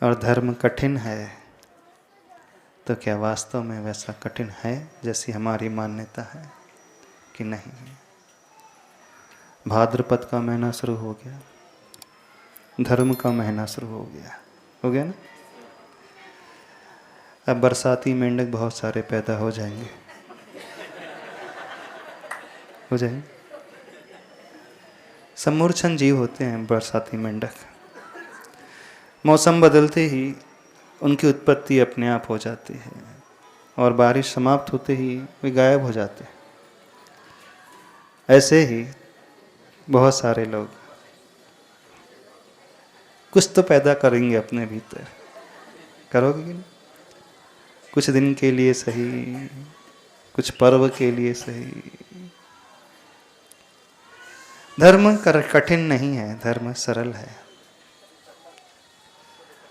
और धर्म कठिन है, तो क्या वास्तव में वैसा कठिन है जैसी हमारी मान्यता है कि नहीं? भाद्रपद का महीना शुरू हो गया, धर्म का महीना शुरू हो गया ना। अब बरसाती मेंढक बहुत सारे पैदा हो जाएंगे, सम्मूर्छन जीव होते हैं बरसाती मेंढक। मौसम बदलते ही उनकी उत्पत्ति अपने आप हो जाती है और बारिश समाप्त होते ही वे गायब हो जाते हैं। ऐसे ही बहुत सारे लोग कुछ तो पैदा करेंगे अपने भीतर, करोगे कि नहीं? कुछ दिन के लिए सही, कुछ पर्व के लिए सही। धर्म कठिन नहीं है, धर्म सरल है।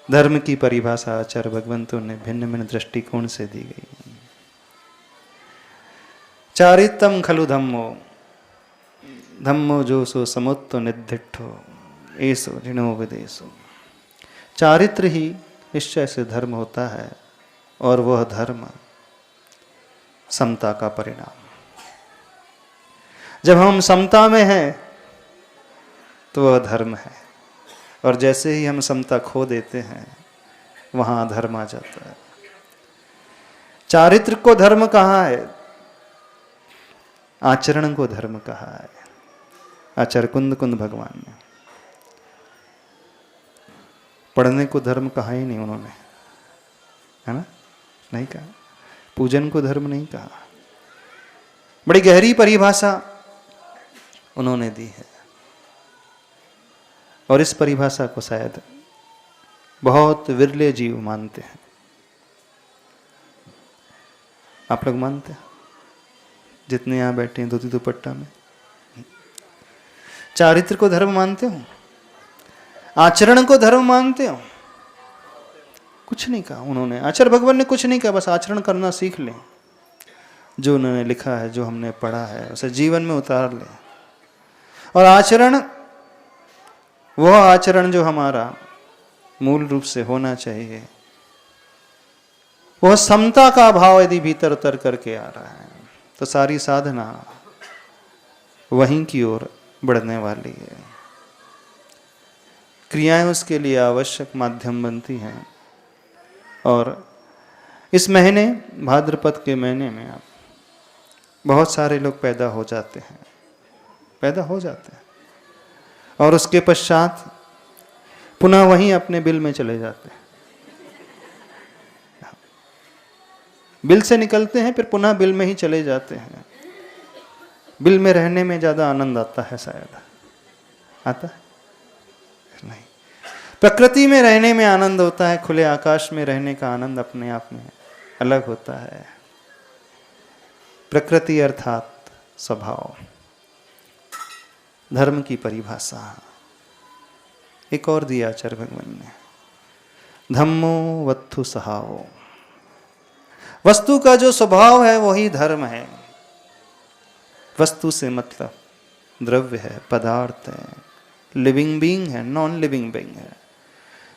धर्म की परिभाषा आचार्य भगवंतों ने भिन्न भिन्न दृष्टिकोण से दी गई। चारित्रम खलु धम्मो, धम्मो जो सो समुत्तो निधिष्ठो ऐसो ऋणो विदेशो। चारित्र ही निश्चय से धर्म होता है और वह धर्म समता का परिणाम। जब हम समता में हैं तो वह धर्म है, और जैसे ही हम समता खो देते हैं वहां अधर्म आ जाता है। चारित्र को धर्म कहा है, आचरण को धर्म कहा है आचार्य कुंद भगवान ने। पढ़ने को धर्म कहा ही नहीं उन्होंने, है ना, नहीं कहा। पूजन को धर्म नहीं कहा। बड़ी गहरी परिभाषा उन्होंने दी है, और इस परिभाषा को शायद बहुत विरले जीव मानते हैं। आप लोग मानते हैं? जितने यहां बैठे हैं धोती दुपट्टा में, चारित्र को धर्म मानते हो? आचरण को धर्म मानते हो? कुछ नहीं कहा उन्होंने, आचार्य भगवान ने कुछ नहीं कहा, बस आचरण करना सीख लें। जो उन्होंने लिखा है, जो हमने पढ़ा है, उसे जीवन में उतार लें। और आचरण, वह आचरण जो हमारा मूल रूप से होना चाहिए, वह समता का भाव यदि भीतर उतर करके आ रहा है तो सारी साधना वहीं की ओर बढ़ने वाली है। क्रियाएं उसके लिए आवश्यक माध्यम बनती हैं। और इस महीने, भाद्रपद के महीने में आप बहुत सारे लोग पैदा हो जाते हैं, और उसके पश्चात पुनः वहीं अपने बिल में चले जाते हैं। बिल से निकलते हैं, फिर पुनः बिल में ही चले जाते हैं। बिल में रहने में ज्यादा आनंद आता है, शायद आता है नहीं। प्रकृति में रहने में आनंद होता है, खुले आकाश में रहने का आनंद अपने आप में अलग होता है। प्रकृति अर्थात स्वभाव। धर्म की परिभाषा एक और दिया आचार्य भगवान ने, धम्मो वत्थु सहावो। वस्तु का जो स्वभाव है वही धर्म है। वस्तु से मतलब द्रव्य है, पदार्थ है, लिविंग बीइंग है, नॉन लिविंग बीइंग है।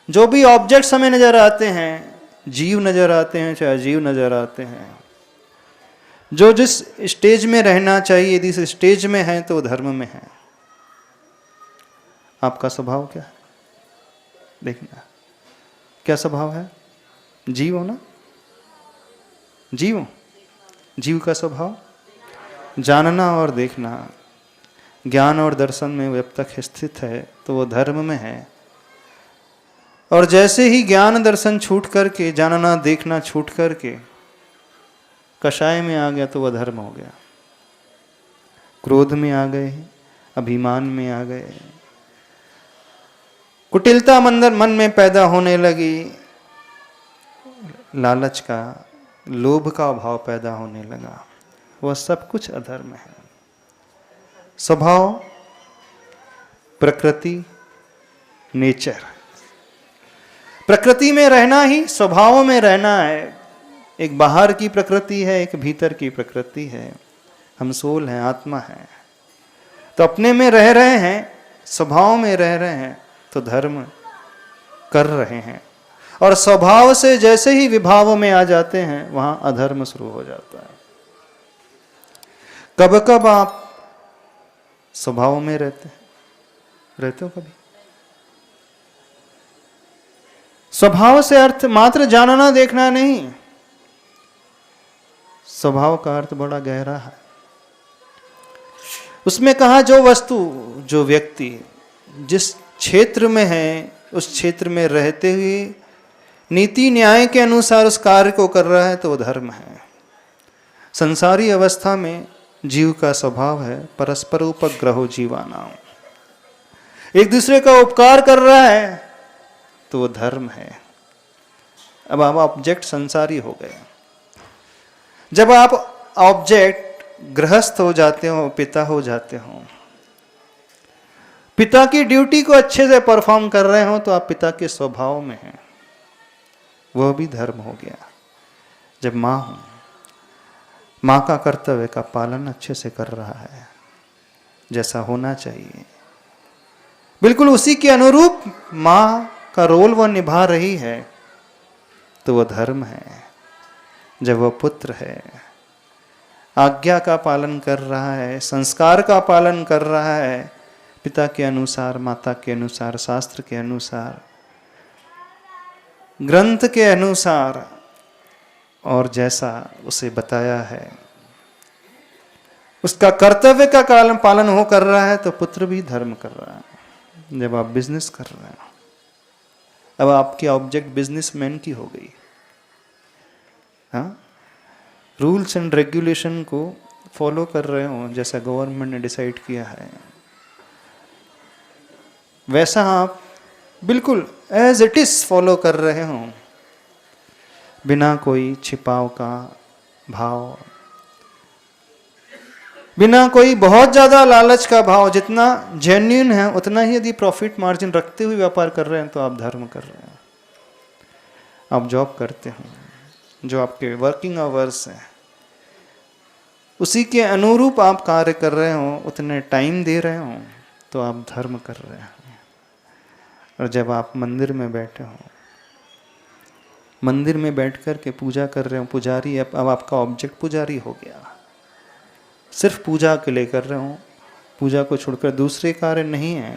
जो भी ऑब्जेक्ट्स हमें नजर आते हैं, जीव नजर आते हैं चाहे अजीव नजर आते हैं, जो जिस स्टेज में रहना चाहिए यदि इस स्टेज में है तो धर्म में है। आपका स्वभाव क्या है? देखना क्या स्वभाव है। जीव हो ना, जीव का स्वभाव जानना और देखना। ज्ञान और दर्शन में जब तक स्थित है तो वो धर्म में है। और जैसे ही ज्ञान दर्शन छूट करके, जानना देखना छूट करके कषाय में आ गया तो वह धर्म हो गया। क्रोध में आ गए, अभिमान में आ गए, कुटिलता मन में पैदा होने लगी, लालच का, लोभ का भाव पैदा होने लगा, वह सब कुछ अधर्म है। स्वभाव, प्रकृति, नेचर। प्रकृति में रहना ही स्वभाव में रहना है। एक बाहर की प्रकृति है, एक भीतर की प्रकृति है। हम सोल हैं, आत्मा है। तो अपने में रह रहे हैं, स्वभाव में रह रहे हैं तो धर्म कर रहे हैं। और स्वभाव से जैसे ही विभाव में आ जाते हैं वहां अधर्म शुरू हो जाता है। कब कब आप स्वभाव में रहते हो कभी? स्वभाव से अर्थ मात्र जानना देखना नहीं, स्वभाव का अर्थ बड़ा गहरा है। उसमें कहा जो वस्तु, जो व्यक्ति जिस क्षेत्र में है उस क्षेत्र में रहते हुए नीति न्याय के अनुसार उस कार्य को कर रहा है तो वो धर्म है। संसारी अवस्था में जीव का स्वभाव है परस्पर उपग्रहो जीवानाम, एक दूसरे का उपकार कर रहा है तो वो धर्म है। अब आप ऑब्जेक्ट संसारी हो गए। जब आप ऑब्जेक्ट गृहस्थ हो जाते हो, पिता हो जाते हो, पिता की ड्यूटी को अच्छे से परफॉर्म कर रहे हो तो आप पिता के स्वभाव में हैं, वह भी धर्म हो गया। जब माँ हो, माँ का कर्तव्य का पालन अच्छे से कर रहा है जैसा होना चाहिए, बिल्कुल उसी के अनुरूप माँ का रोल वह निभा रही है तो वह धर्म है। जब वह पुत्र है, आज्ञा का पालन कर रहा है, संस्कार का पालन कर रहा है, पिता के अनुसार, माता के अनुसार, शास्त्र के अनुसार, ग्रंथ के अनुसार और जैसा उसे बताया है उसका कर्तव्य का पालन हो कर रहा है तो पुत्र भी धर्म कर रहा है। जब आप बिजनेस कर रहे हैं, अब आपकी ऑब्जेक्ट बिजनेसमैन की हो गई, हाँ, रूल्स एंड रेगुलेशन को फॉलो कर रहे हो जैसा गवर्नमेंट ने डिसाइड किया है, वैसा आप बिल्कुल एज इट इज फॉलो कर रहे हो, बिना कोई छिपाव का भाव, बिना कोई बहुत ज्यादा लालच का भाव। जितना जेन्युइन है उतना ही यदि प्रॉफिट मार्जिन रखते हुए व्यापार कर रहे हैं तो आप धर्म कर रहे हैं। आप जॉब करते हो, जो आपके वर्किंग आवर्स हैं उसी के अनुरूप आप कार्य कर रहे हो, उतने टाइम दे रहे हो तो आप धर्म कर रहे हो। और जब आप मंदिर में बैठे हो, मंदिर में बैठ कर के पूजा कर रहे हो, पुजारी अब आपका ऑब्जेक्ट पुजारी हो गया, सिर्फ पूजा के लिए कर रहे हो, पूजा को छोड़कर दूसरे कार्य नहीं है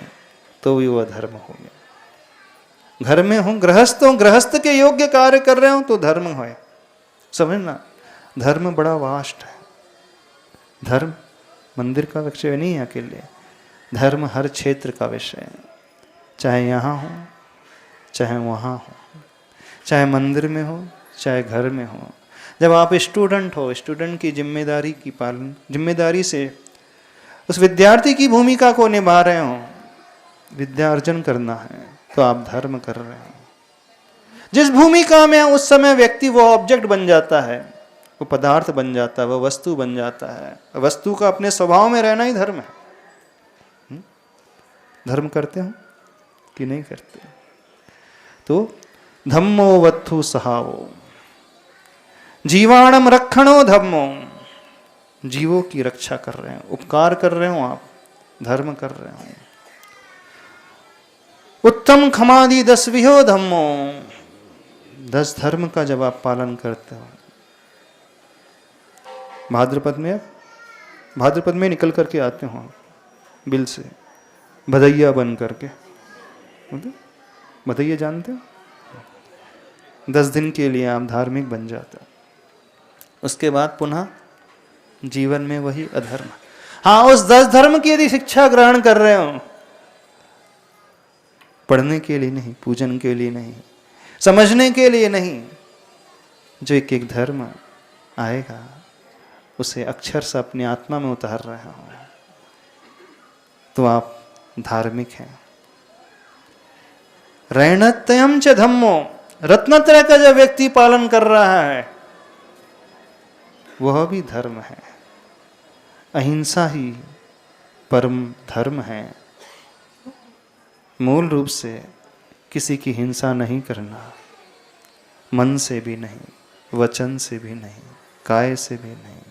तो भी वह धर्म हो गया। घर में हो, गृहस्थ हो, गृहस्थ के योग्य कार्य कर रहे हो तो धर्म है। समझना, धर्म बड़ा वास्ट है। धर्म मंदिर का विषय नहीं है अकेले, धर्म हर क्षेत्र का विषय है, चाहे यहाँ हो चाहे वहाँ हो, चाहे मंदिर में हो चाहे घर में हो। जब आप स्टूडेंट हो, स्टूडेंट की जिम्मेदारी की पालन, जिम्मेदारी से उस विद्यार्थी की भूमिका को निभा रहे हो, विद्या अर्जन करना है तो आप धर्म कर रहे हो। जिस भूमिका में उस समय व्यक्ति वो ऑब्जेक्ट बन जाता है, वो पदार्थ बन जाता है, वो वस्तु बन जाता है। वस्तु का अपने स्वभाव में रहना ही धर्म है। धर्म करते हो कि नहीं करते? तो धम्मो वत्थु सहावो, जीवाणम रक्षणो धम्मो, जीवों की रक्षा कर रहे हैं, उपकार कर रहे हो, आप धर्म कर रहे हो। उत्तम खमादि 10 विहो धम्मो, 10 धर्म का जब आप पालन करते हो। भाद्रपद में निकल करके आते हो बिल से, भदैया बन करके, भदैया जानते हो? 10 दिन के लिए आप धार्मिक बन जाते हो, उसके बाद पुनः जीवन में वही अधर्म। हाँ, उस 10 धर्म की यदि शिक्षा ग्रहण कर रहे हो, पढ़ने के लिए नहीं, पूजन के लिए नहीं, समझने के लिए नहीं, जो एक एक धर्म आएगा उसे अक्षर से अपनी आत्मा में उतार रहे हो तो आप धार्मिक हैं। रैणत्यम च धम्मो, रत्नत्रय का जो व्यक्ति पालन कर रहा है वह भी धर्म है। अहिंसा ही परम धर्म है। मूल रूप से किसी की हिंसा नहीं करना, मन से भी नहीं, वचन से भी नहीं, काय से भी नहीं,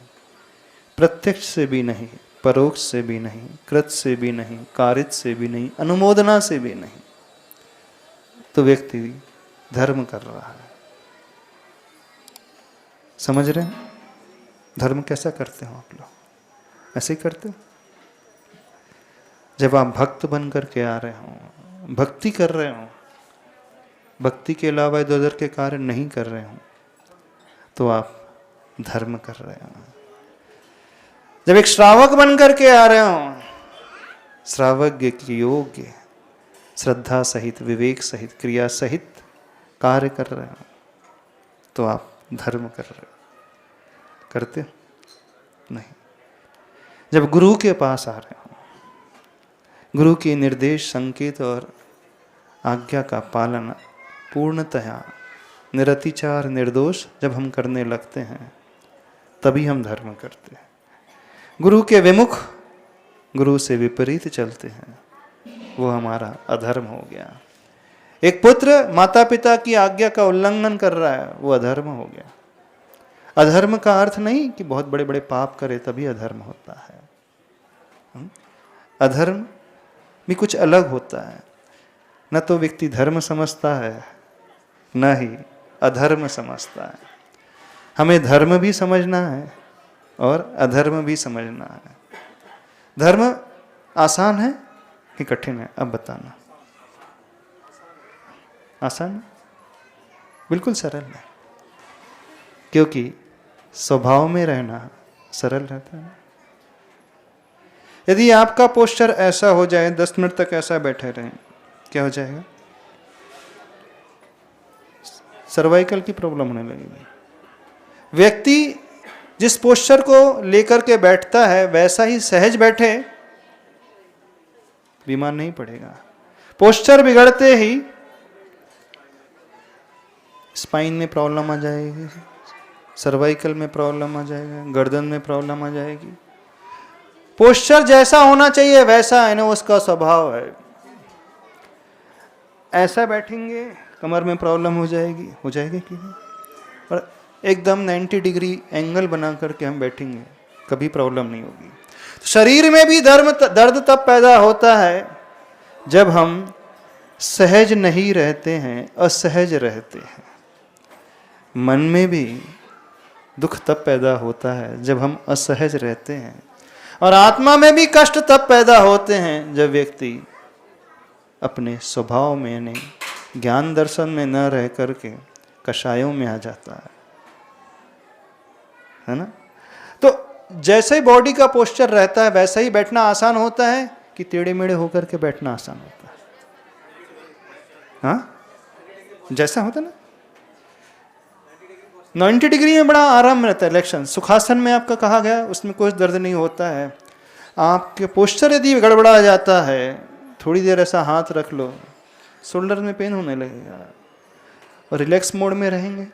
प्रत्यक्ष से भी नहीं, परोक्ष से भी नहीं, कृत से भी नहीं, कारित से भी नहीं, अनुमोदना से भी नहीं, तो व्यक्ति धर्म कर रहा है। समझ रहे हैं? धर्म कैसा करते हो आप लोग? ऐसे ही करते हो? जब आप भक्त बन करके आ रहे हो, भक्ति कर रहे हो, भक्ति के अलावा इधर उधर के कार्य नहीं कर रहे हो, तो आप धर्म कर रहे हो। जब एक श्रावक बन करके आ रहे हो, श्रावज्ञ की योग्य श्रद्धा सहित, विवेक सहित, क्रिया सहित कार्य कर रहे हो, तो आप धर्म कर रहे हो। करते हो? नहीं। जब गुरु के पास आ रहे हो, गुरु के निर्देश, संकेत और आज्ञा का पालन पूर्णतया निरतिचार, निर्दोष जब हम करने लगते हैं, तभी हम धर्म करते हैं। गुरु के विमुख, गुरु से विपरीत चलते हैं, वो हमारा अधर्म हो गया। एक पुत्र माता पिता की आज्ञा का उल्लंघन कर रहा है, वो अधर्म हो गया। अधर्म का अर्थ नहीं कि बहुत बड़े बड़े पाप करे तभी अधर्म होता है। अधर्म भी कुछ अलग होता है। न तो व्यक्ति धर्म समझता है, न ही अधर्म समझता है। हमें धर्म भी समझना है और अधर्म भी समझना है। धर्म आसान है कि कठिन है? अब बताना। आसान है? बिल्कुल सरल है, क्योंकि स्वभाव में रहना सरल रहता है। यदि आपका पोस्चर ऐसा हो जाए, 10 मिनट तक ऐसा बैठे रहें, क्या हो जाएगा? सर्वाइकल की प्रॉब्लम होने लगेगी। व्यक्ति जिस पोस्चर को लेकर के बैठता है वैसा ही सहज बैठे, बीमार नहीं पड़ेगा। पोस्चर बिगड़ते ही स्पाइन में प्रॉब्लम आ जाएगी, सर्वाइकल में प्रॉब्लम आ जाएगा, गर्दन में प्रॉब्लम आ जाएगी। पोस्चर जैसा होना चाहिए वैसा है ना, उसका स्वभाव है। ऐसा बैठेंगे कमर में प्रॉब्लम हो जाएगी कि नहीं? और एकदम 90 डिग्री एंगल बना करके हम बैठेंगे, कभी प्रॉब्लम नहीं होगी। तो शरीर में भी दर्द तब पैदा होता है जब हम सहज नहीं रहते हैं, असहज रहते हैं। मन में भी दुख तब पैदा होता है जब हम असहज रहते हैं, और आत्मा में भी कष्ट तब पैदा होते हैं जब व्यक्ति अपने स्वभाव में, यानी ज्ञान दर्शन में न रह करके कषायों में आ जाता है ना। तो जैसे ही बॉडी का पोस्चर रहता है वैसा ही बैठना आसान होता है कि टेढ़े मेढ़े होकर के बैठना आसान होता है? हाँ, जैसा होता है ना, 90 डिग्री में बड़ा आराम रहता है। इलेक्शन सुखासन में आपका कहा गया, उसमें कोई दर्द नहीं होता है। आपके पोस्चर यदि गड़बड़ा जाता है, थोड़ी देर ऐसा हाथ रख लो, शोल्डर में पेन होने लगेगा। और रिलैक्स मोड में रहेंगे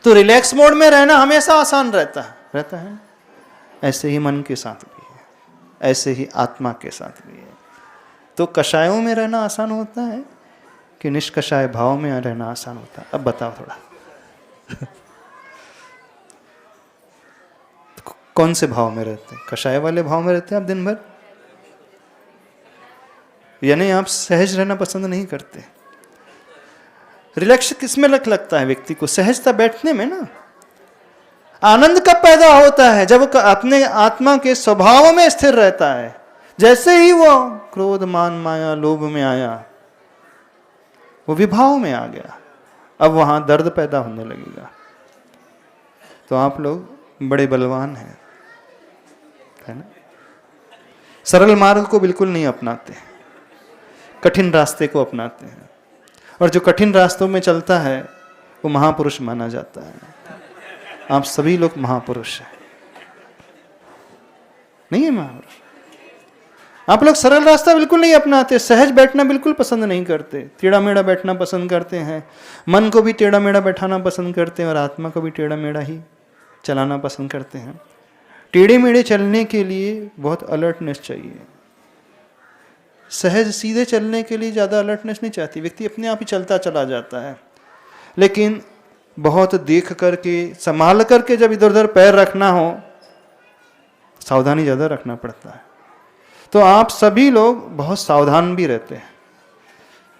तो रिलैक्स मोड में रहना हमेशा आसान रहता है। ऐसे ही मन के साथ भी है, ऐसे ही आत्मा के साथ भी है। तो कषायों में रहना आसान होता है कि निष्कषाय भाव में रहना आसान होता है? अब बताओ थोड़ा। कौन से भाव में रहते हैं? कषाय वाले भाव में रहते हैं आप दिन भर, यानी आप सहज रहना पसंद नहीं करते। रिलैक्स किसमें लगता है व्यक्ति को? सहजता बैठने में ना। आनंद कब पैदा होता है? जब अपने आत्मा के स्वभाव में स्थिर रहता है। जैसे ही वो क्रोध, मान, माया, लोभ में आया, वो विभाव में आ गया, अब वहां दर्द पैदा होने लगेगा। तो आप लोग बड़े बलवान हैं, है ना। सरल मार्ग को बिल्कुल नहीं अपनाते, कठिन रास्ते को अपनाते हैं। और जो कठिन रास्तों में चलता है वो महापुरुष माना जाता है। आप सभी लोग महापुरुष हैं, नहीं है महापुरुष? आप लोग सरल रास्ता बिल्कुल नहीं अपनाते, सहज बैठना बिल्कुल पसंद नहीं करते, टेढ़ा मेढ़ा बैठना पसंद करते हैं। मन को भी टेढ़ा मेढ़ा बैठाना पसंद करते हैं और आत्मा को भी टेढ़ा मेढ़ा ही चलाना पसंद करते हैं। टेढ़े मेढ़े चलने के लिए बहुत अलर्टनेस चाहिए। सहज सीधे चलने के लिए ज़्यादा अलर्टनेस नहीं चाहती, व्यक्ति अपने आप ही चलता चला जाता है। लेकिन बहुत देख करके, संभाल करके जब इधर उधर पैर रखना हो, सावधानी ज़्यादा रखना पड़ता है। तो आप सभी लोग बहुत सावधान भी रहते हैं,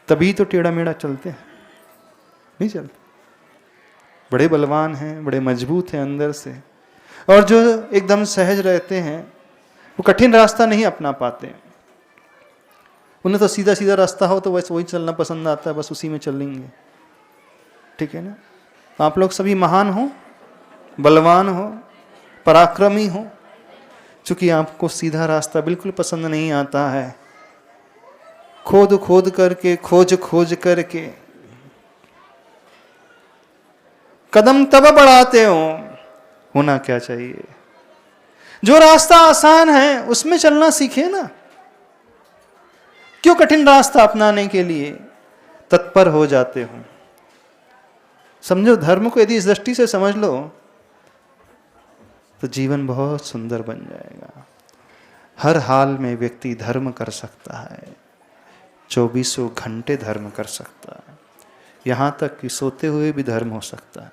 तभी तो टेढ़ा मेढ़ा चलते हैं। नहीं चलता। बड़े बलवान हैं, बड़े मजबूत हैं अंदर से, और जो एकदम सहज रहते हैं वो कठिन रास्ता नहीं अपना पाते। उन्हें तो सीधा सीधा रास्ता हो तो बस वही चलना पसंद आता है, बस उसी में चलेंगे। ठीक है ना? आप लोग सभी महान हो, बलवान हो, पराक्रमी हो, चूंकि आपको सीधा रास्ता बिल्कुल पसंद नहीं आता है, खोद खोद करके, खोज खोज करके कदम तब बढ़ाते हो। होना क्या चाहिए? जो रास्ता आसान है उसमें चलना सीखे ना। क्यों कठिन रास्ता अपनाने के लिए तत्पर हो जाते हो? समझो, धर्म को यदि इस दृष्टि से समझ लो तो जीवन बहुत सुंदर बन जाएगा। हर हाल में व्यक्ति धर्म कर सकता है, 24 घंटे धर्म कर सकता है। यहां तक कि सोते हुए भी धर्म हो सकता है,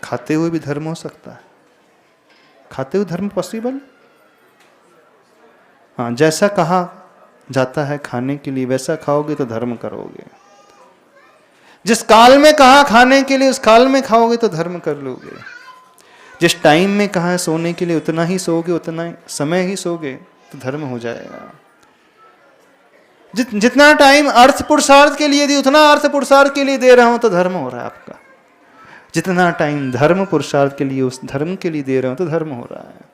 खाते हुए भी धर्म हो सकता है। खाते हुए धर्म पॉसिबल? हाँ, जैसा कहा जाता है खाने के लिए वैसा खाओगे तो धर्म करोगे। जिस काल में कहा खाने के लिए उस काल में खाओगे तो धर्म कर लोगे। जिस टाइम में कहा सोने के लिए उतना ही सोओगे, उतना समय ही सोगे तो धर्म हो जाएगा। जितना टाइम अर्थ पुरुषार्थ के लिए दी उतना अर्थ पुरुषार्थ के लिए दे रहा हूं तो धर्म हो रहा है आपका। जितना टाइम धर्म पुरुषार्थ के लिए उस धर्म के लिए दे रहा हूं तो धर्म हो रहा है।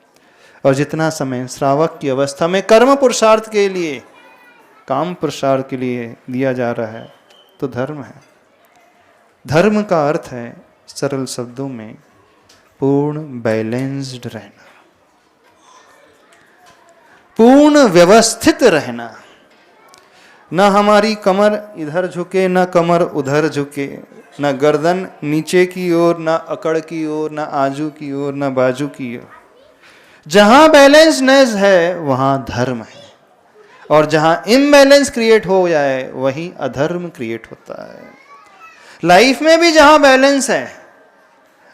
और जितना समय श्रावक की अवस्था में कर्म पुरुषार्थ के लिए, काम पुरुषार्थ के लिए दिया जा रहा है तो धर्म है। धर्म का अर्थ है सरल शब्दों में पूर्ण बैलेंस्ड रहना, पूर्ण व्यवस्थित रहना। ना हमारी कमर इधर झुके, ना कमर उधर झुके, ना गर्दन नीचे की ओर, ना अकड़ की ओर, ना आजू की ओर, ना बाजू की ओर। जहां बैलेंसनेस है वहां धर्म है, और जहां इम्बैलेंस क्रिएट हो जाए वहीं अधर्म क्रिएट होता है। लाइफ में भी जहां बैलेंस है,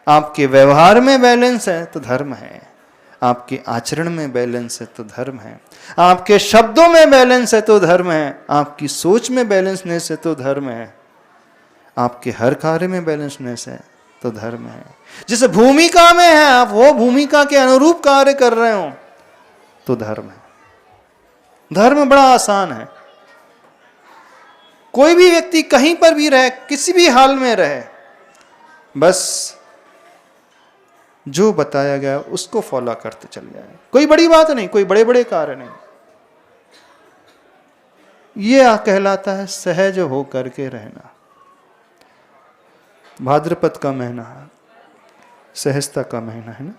आपके व्यवहार में बैलेंस है तो धर्म है, आपके आचरण में बैलेंस है तो धर्म है, आपके शब्दों में बैलेंस है तो धर्म है, आपकी सोच में बैलेंसनेस है तो धर्म है, आपके हर कार्य में बैलेंसनेस है तो धर्म है। जिस भूमिका में है आप वो भूमिका के अनुरूप कार्य कर रहे हो तो धर्म है। धर्म बड़ा आसान है। कोई भी व्यक्ति कहीं पर भी रहे, किसी भी हाल में रहे, बस जो बताया गया उसको फॉलो करते चल जाए। कोई बड़ी बात नहीं, कोई बड़े बड़े कार्य नहीं। यह कहलाता है सहज हो करके रहना। भाद्रपद का महीना सहजता का महीना है ना,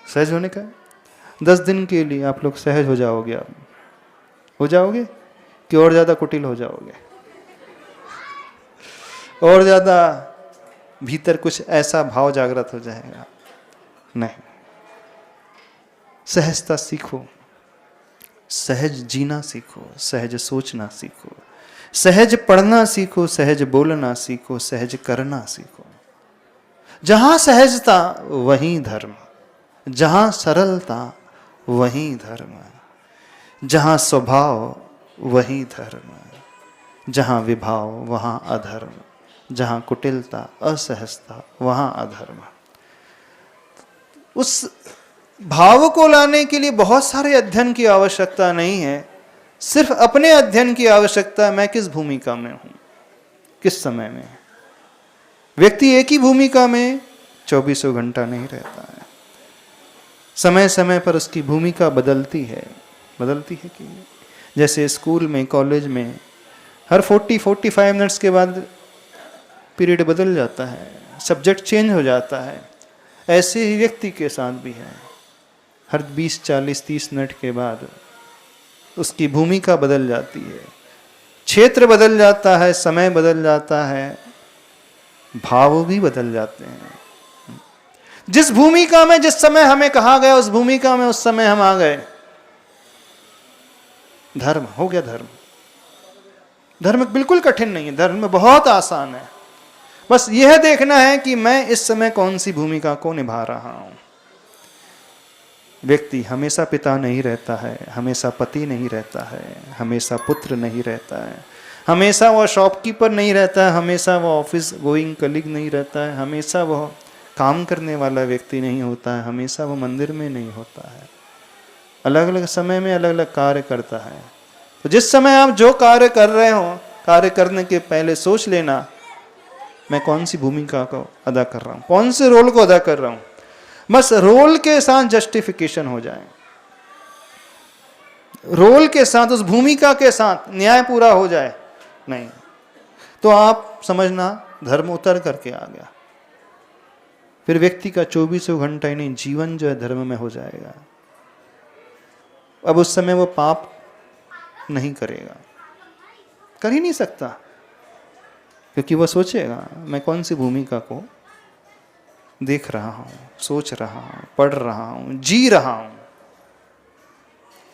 सहज होने का। 10 दिन के लिए आप लोग सहज हो जाओगे। आप हो जाओगे कि और ज्यादा कुटिल हो जाओगे, और ज्यादा भीतर कुछ ऐसा भाव जागृत हो जाएगा? नहीं, सहजता सीखो, सहज जीना सीखो, सहज सोचना सीखो, सहज पढ़ना सीखो, सहज बोलना सीखो, सहज करना सीखो। जहां सहजता वहीं धर्म, जहां सरलता वहीं धर्म, जहां स्वभाव वहीं धर्म, जहां विभाव वहां अधर्म, जहां कुटिलता असहजता वहां अधर्म। उस भाव को लाने के लिए बहुत सारे अध्ययन की आवश्यकता नहीं है, सिर्फ अपने अध्ययन की आवश्यकता है। मैं किस भूमिका में हूं, किस समय में। व्यक्ति एक ही भूमिका में 24 घंटा नहीं रहता है। समय समय पर उसकी भूमिका बदलती है। बदलती है कि जैसे स्कूल में, कॉलेज में हर 40-45 मिनट्स के बाद पीरियड बदल जाता है, सब्जेक्ट चेंज हो जाता है। ऐसे ही व्यक्ति के साथ भी है। हर 20, 40, 30 मिनट के बाद उसकी भूमिका बदल जाती है, क्षेत्र बदल जाता है, समय बदल जाता है, भाव भी बदल जाते हैं। जिस भूमिका में जिस समय हमें कहा गया उस भूमिका में उस समय हम आ गए, धर्म हो गया। धर्म बिल्कुल कठिन नहीं है, धर्म बहुत आसान है। बस यह देखना है कि मैं इस समय कौन सी भूमिका को निभा रहा हूं। व्यक्ति हमेशा पिता नहीं रहता है, हमेशा पति नहीं रहता है, हमेशा पुत्र नहीं रहता है, हमेशा वह शॉपकीपर नहीं रहता है, हमेशा वह ऑफिस गोइंग कलीग नहीं रहता है, हमेशा वह काम करने वाला व्यक्ति नहीं होता है, हमेशा वह मंदिर में नहीं होता है। अलग अलग समय में अलग अलग कार्य करता है। तो जिस समय आप जो कार्य कर रहे हो, कार्य करने के पहले सोच लेना, मैं कौन सी भूमिका को अदा कर रहा हूँ, कौन से रोल को अदा कर रहा हूँ। बस रोल के साथ जस्टिफिकेशन हो जाए, रोल के साथ, उस भूमिका के साथ न्याय पूरा हो जाए, नहीं तो आप समझना धर्म उतर करके आ गया। फिर व्यक्ति का 24 घंटा ही नहीं, जीवन जो है धर्म में हो जाएगा। अब उस समय वो पाप नहीं करेगा, कर ही नहीं सकता, क्योंकि वह सोचेगा मैं कौन सी भूमिका को देख रहा हूं, सोच रहा हूं, पढ़ रहा हूं, जी रहा हूं।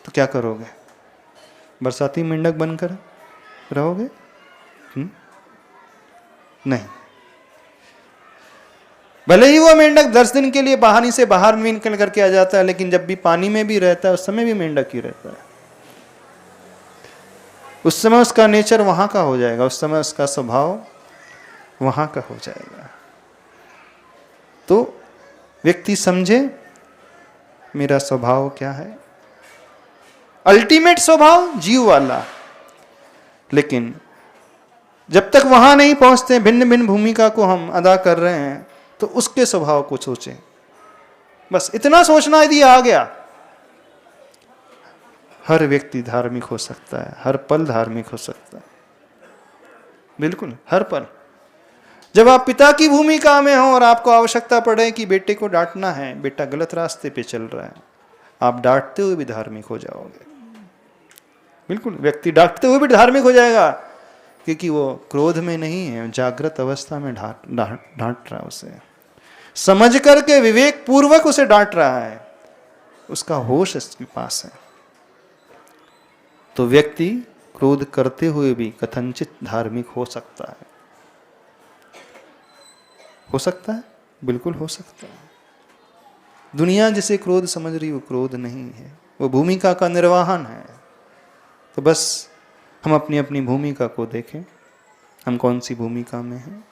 तो क्या करोगे? बरसाती मेंढक बनकर रहोगे? नहीं। भले ही वो मेंढक 10 दिन के लिए पानी से बाहर निकल करके आ जाता है, लेकिन जब भी पानी में भी रहता है उस समय भी मेंढक ही रहता है। उस समय उसका नेचर वहां का हो जाएगा, उस समय उसका स्वभाव वहां का हो जाएगा। तो व्यक्ति समझे मेरा स्वभाव क्या है, अल्टीमेट स्वभाव जीव वाला। लेकिन जब तक वहां नहीं पहुंचते, भिन्न भिन्न भूमिका को हम अदा कर रहे हैं, तो उसके स्वभाव को सोचें। बस इतना सोचना यदि आ गया, हर व्यक्ति धार्मिक हो सकता है, हर पल धार्मिक हो सकता है, बिल्कुल हर पल। जब आप पिता की भूमिका में हो और आपको आवश्यकता पड़े कि बेटे को डांटना है, बेटा गलत रास्ते पे चल रहा है, आप डांटते हुए भी धार्मिक हो जाओगे। बिल्कुल, व्यक्ति डांटते हुए भी धार्मिक हो जाएगा, क्योंकि वो क्रोध में नहीं है, जागृत अवस्था में डांट रहा है, उसे समझ करके विवेक पूर्वक उसे डांट रहा है, उसका होश इसके पास है। तो व्यक्ति क्रोध करते हुए भी कथनचित धार्मिक हो सकता है। हो सकता है, बिल्कुल हो सकता है। दुनिया जिसे क्रोध समझ रही वो क्रोध नहीं है, वो भूमिका का निर्वहन है। तो बस हम अपनी अपनी भूमिका को देखें, हम कौन सी भूमिका में हैं,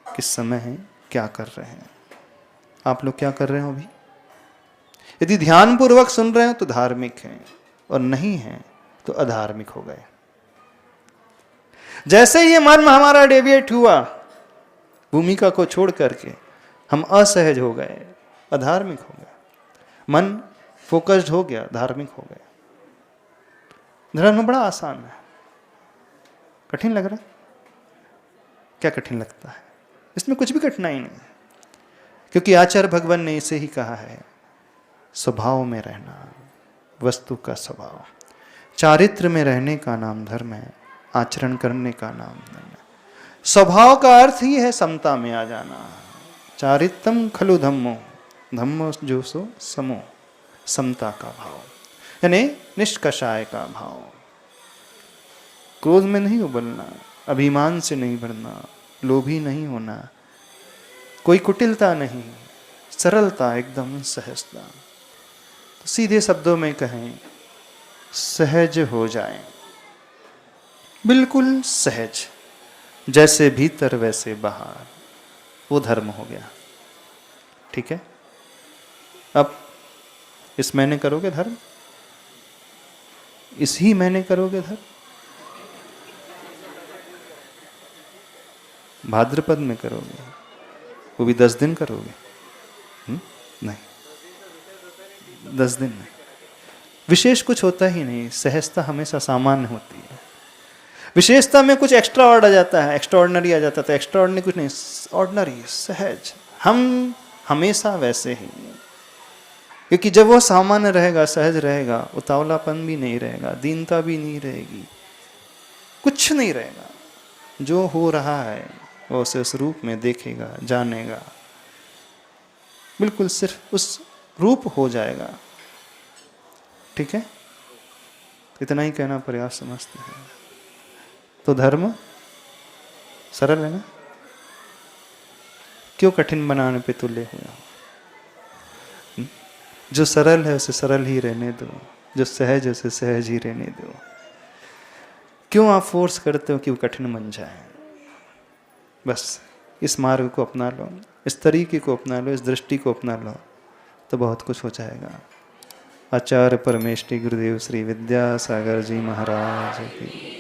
किस समय हैं, क्या कर रहे हैं। आप लोग क्या कर रहे हो अभी? यदि ध्यानपूर्वक सुन रहे हैं तो धार्मिक हैं, और नहीं हैं तो अधार्मिक हो गए। जैसे ही मन हमारा डेविएट हुआ भूमिका को छोड़ करके, हम असहज हो गए, अधार्मिक हो गए। मन फोकस्ड हो गया, धार्मिक हो गए। धर्म बड़ा आसान है। कठिन लग रहा है? क्या कठिन लगता है? इसमें कुछ भी कठिनाई नहीं, क्योंकि आचार्य भगवान ने इसे ही कहा है, स्वभाव में रहना, वस्तु का स्वभाव। चारित्र में रहने का नाम धर्म है, आचरण करने का नाम धर्म है। स्वभाव का अर्थ ही है समता में आ जाना। चारित्रम खलु धम्मो, धम्मो जो सो समो, समता का भाव, यानी निष्कषाय का भाव। क्रोध में नहीं उबलना, अभिमान से नहीं भरना, लोभी नहीं होना, कोई कुटिलता नहीं, सरलता, एकदम सहजता। तो सीधे शब्दों में कहें, सहज हो जाएं, बिल्कुल सहज, जैसे भीतर वैसे बाहर, वो धर्म हो गया। ठीक है? अब इस महीने करोगे धर्म? इस ही महीने करोगे धर्म? भाद्रपद में करोगे? वो भी 10 दिन करोगे? नहीं, 10 दिन नहीं। विशेष कुछ होता ही नहीं, सहजता हमेशा सामान्य होती है। विशेषता में कुछ एक्स्ट्रा ऑर्ड आ जाता है, एक्स्ट्रा ऑर्डिनरी आ जाता है, तो एक्स्ट्रा ऑर्डिनरी कुछ नहीं, ऑर्डिनरी, सहज। हम हमेशा वैसे ही, क्योंकि जब वो सामान्य रहेगा, सहज रहेगा, उतावलापन भी नहीं रहेगा, दीनता भी नहीं रहेगी, कुछ नहीं रहेगा। जो हो रहा है वो उसे उस रूप में देखेगा, जानेगा, बिल्कुल सिर्फ उस रूप हो जाएगा। ठीक है? इतना ही कहना प्रयास समझते हैं। तो धर्म सरल है ना? क्यों कठिन बनाने पे तुले हुए हो? जो सरल है उसे सरल ही रहने दो, जो सहज है उसे सहज ही रहने दो। क्यों आप फोर्स करते हो कि वो कठिन बन जाए? बस इस मार्ग को अपना लो, इस तरीके को अपना लो, इस दृष्टि को अपना लो, तो बहुत कुछ हो जाएगा। आचार्य परमेष्टि गुरुदेव श्री विद्यासागर जी महाराज की